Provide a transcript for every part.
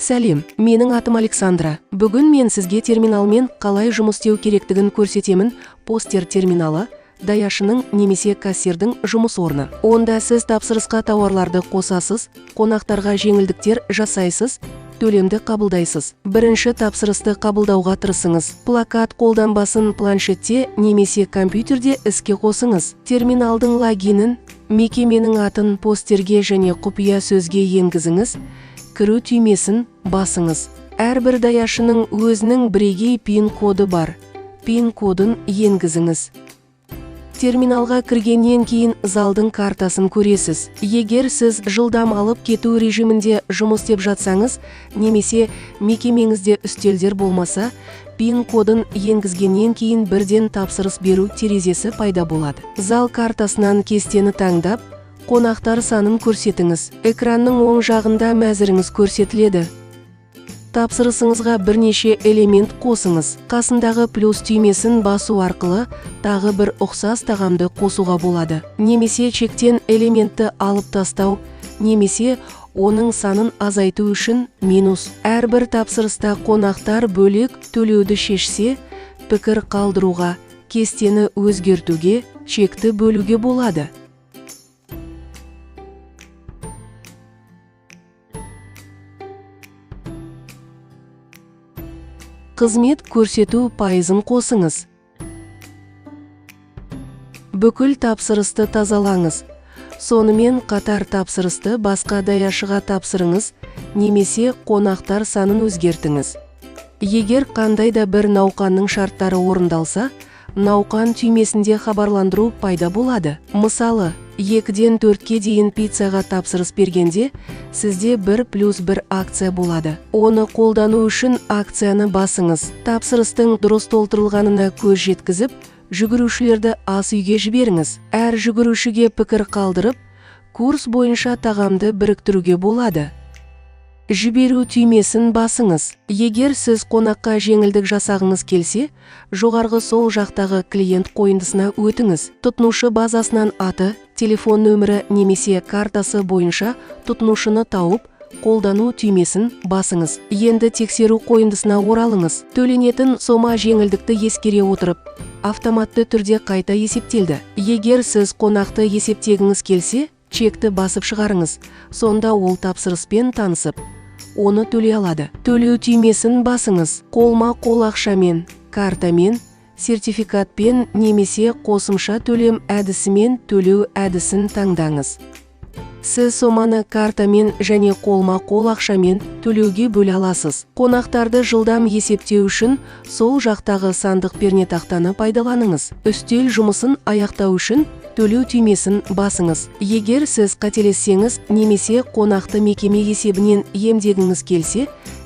Сәлем, менің атым Александра. Бүгін мен сізге терминалмен қалай жұмыс істеу керектігін көрсетемін. Постер терминалы даяшының немесе кассирдің жұмыс орны. Онда сіз тапсырысқа тауарларды қосасыз, қонақтарға жеңілдіктер жасайсыз, төлемді қабылдайсыз. Бірінші тапсырысты қабылдауға тырысыңыз. Плакат қолданбасын планшетте немесе компьютерде іске қосыңыз. Терминалдың логинін, мекеменің атын постерге және құпия сөзге енгізіңіз. Кіру түймесін басыңыз. Әрбір даяшының өзінің бірегей пин-коды бар. Пин-кодын енгізіңіз. Терминалға кіргеннен кейін залдың картасын көресіз. Егер сіз жылдам алып кету режимінде жұмыс істеп жатсаңыз, немесе мекемеңізде үстелдер болмаса, пин-кодын енгізгеннен кейін бірден тапсырыс беру терезесі пайда болады. Зал картасынан кестені таңдап, қонақтар санын көрсетіңіз. Экранның оң жағында мәзіріңіз көрсетіледі. Тапсырысыңызға бірнеше элемент қосыңыз. Қасындағы плюс түймесін басу арқылы тағы бір ұқсас тағамды қосуға болады. Немесе чектен элементті алып тастау, немесе оның санын азайту үшін минус. Әрбір тапсырыста қонақтар бөлек төлеуді шешсе, пікір қалдыруға, кестені өзгертуге, чекті бөлуге болады. Қызмет көрсету пайызын қосыңыз. Бүкіл тапсырысты тазалаңыз. Сонымен қатар тапсырысты басқа даяшыға тапсырыңыз, немесе қонақтар санын өзгертіңіз. Егер қандай да бір науқанның шарттары орындалса, науқан түймесінде хабарландыру пайда болады. Мысалы, 2-ден 4-ке дейін пиццаға тапсырыс бергенде, сізде 1+1 акция болады. Оны қолдану үшін акцияны басыңыз. Тапсырыстың дұрыс толтырылғанына көз жеткізіп, жүгірушілерді ас үйге жіберіңіз. Әр жүгірушіге пікір қалдырып, курс бойынша тағамды біріктіруге болады. Жіберу түймесін басыңыз. Егер сіз қонаққа жеңілдік жасағыңыз келсе, жоғарғы сол жақтағы клиент қойындысына өтіңіз. Тұтынушы базасынан аты, телефон нөмірі немесе картасы бойынша тұтынушыны тауып, қолдану түймесін басыңыз. Енді тексеру қойындысына оралыңыз. Төленетін сома жеңілдікті ескере отырып, автоматты түрде қайта есептелді. Егер сіз қонақты есептегіңіз келсе, чекті басып шығарыңыз. Сонда ол тапсырыспен танысып, оны төлей алады. Төлеу түймесін басыңыз. Қолма-қол ақшамен, картамен, сертификатпен немесе қосымша төлем әдісімен төлеу әдісін таңдаңыз. Сіз соманы картамен және қолма-қол ақшамен төлеуге бөле аласыз. Қонақтарды жылдам есептеу үшін сол жақтағы сандық пернетақтаны пайдаланыңыз. Үстел жұмысын аяқтау үшін төлеу түймесін басыңыз. Егер сіз қателессеңіз немесе қонақты мекеме есебінен емдегіңіз келсе,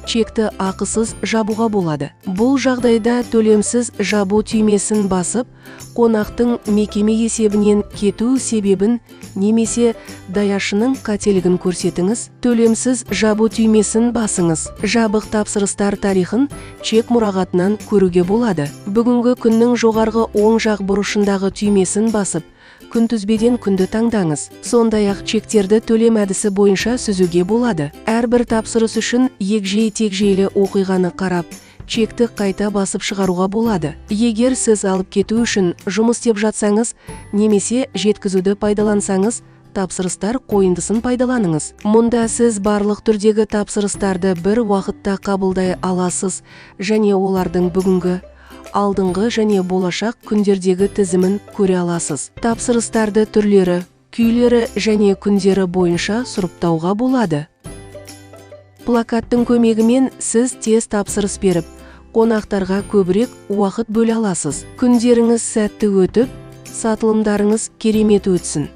чекті ақысыз жабуға болады. Бұл жағдайда төлемсіз жабу түймесін басып, қонақтың мекеме есебінен кету себебін немесе даяшының қателігін көрсетіңіз. Төлемсіз жабу түймесін басыңыз. Жабық тапсырыстар тарихын чек мұрағатынан көруге болады. Бүгінгі күннің жоғарғы оң жақ бұрышындағы түймесін басып, күнтізбеден күнді таңдаңыз. Сондай-ақ чектерді төлем әдісі бойынша сүзуге болады. Әрбір тапсырыс үшін егжей-тегжейлі оқиғаны қарап, чекті қайта басып шығаруға болады. Егер сіз алып кету үшін жұмыс істеп жатсаңыз, немесе жеткізуді пайдалансаңыз, тапсырыстар қойындысын пайдаланыңыз. Мұнда сіз барлық түрдегі тапсырыстарды бір уақытта қабылдай аласыз және олардың бүгінгі, алдыңғы және болашақ күндердегі тізімін көре аласыз. Тапсырыстарды түрлері, күйлері және күндері бойынша сұрыптауға болады. Плакаттың көмегімен сіз тез тапсырыс беріп, қонақтарға көбірек уақыт бөле аласыз. Күндеріңіз сәтті өтіп, сатылымдарыңыз керемет өтсін.